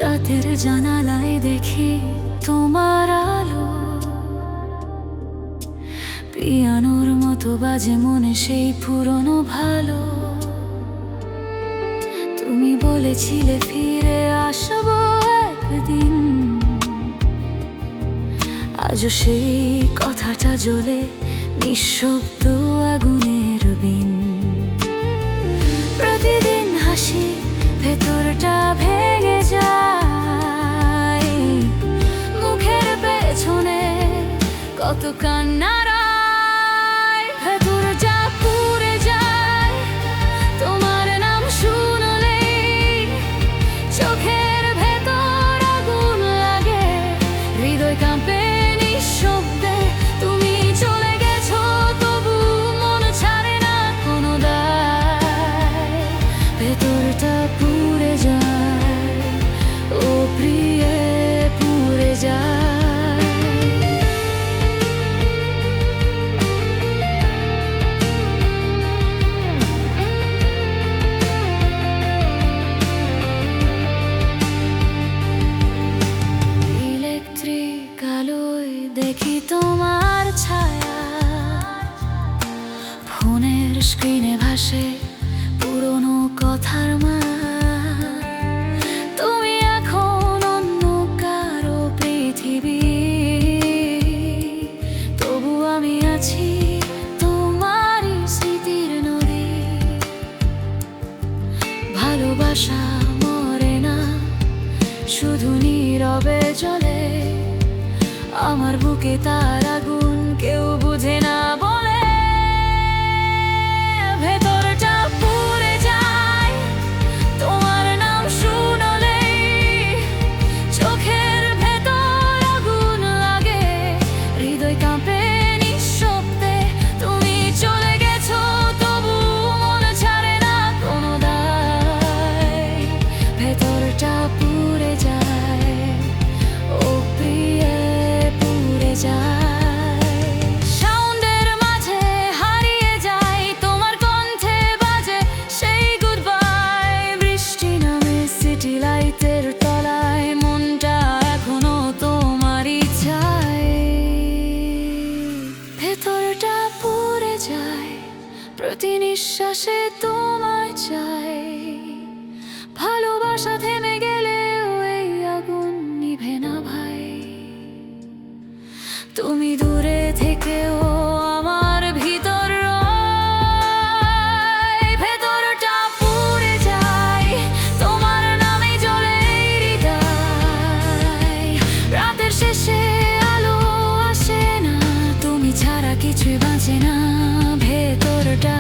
রাতের জানালায় দেখি তোমার আলো, পিয়ানোর মতো বাজে মনে সেই পুরনো ভালো। তুমি বলেছিলে ফিরে আসবো একদিন, আজও সেই কথাটা জ্বলে নিঃশব্দ আগুনের বিন। প্রতিদিন হাসি ভেতরটা ভেঙে যায়, মুখের পেছনে কত কান্নার আয়। ভেতরটা পুড়ে যায় তোমার নাম শুনলেই, চোখের ভেতর আগুন লাগে, হৃদয় কাঁপে নিঃশব্দে। তুমি চলে গেছো তবু মন ছাড়ে না কোনো দায়। ভেতরটা পুড়ে যায়, ও প্রিয়ে পুড়ে যায়। ইলেকট্রিক আলোয় দেখি তোমার ছায়া, ফোনের স্ক্রিনে ভাসে পুরনো কথার মায়া। তুমি এখন অন্য কারো পৃথিবী, তবু আমি আছি তোমারই স্মৃতির নদী। ভালোবাসা মরে না, শুধু নীরবে জ্বলে, আমার বুকে তার আগুন কেউ বুঝে না বলে। ভেতরটা পুড়ে যায় তোমার নাম শুনলেই, চোখের ভেতর আগুন লাগে, হৃদয় কাঁপে নিঃশব্দে। তুমি চলে গেছো তবু মন ছাড়ে না কোনো দায়। ভেতরটা পুড়ে যায়, ও প্রিয়ে পুড়ে যায়। সাউন্ডের মাঝে হারিয়ে যায়, তোমার কণ্ঠে বাজে সেই গুড বাই। বৃষ্টি নামে সিটি লাইটের তলায়, মনটা এখনো তোমারই চায়। ভেতরটা পুড়ে যায়, প্রতি নিঃশ্বাসে তোমায় চাই। ভালোবাসা থেমে গেলে ওই আগুন নিভে না ভাই। তুমি দূরে থেকেও আমার ভিতর রয়। ভেতরটা পুড়ে যায়, তোমার নামে জ্বলে হৃদয়। রাতের শেষে আলো আসে না, তুমি ছাড়া কিছুই বাঁচে না। ভেতরটা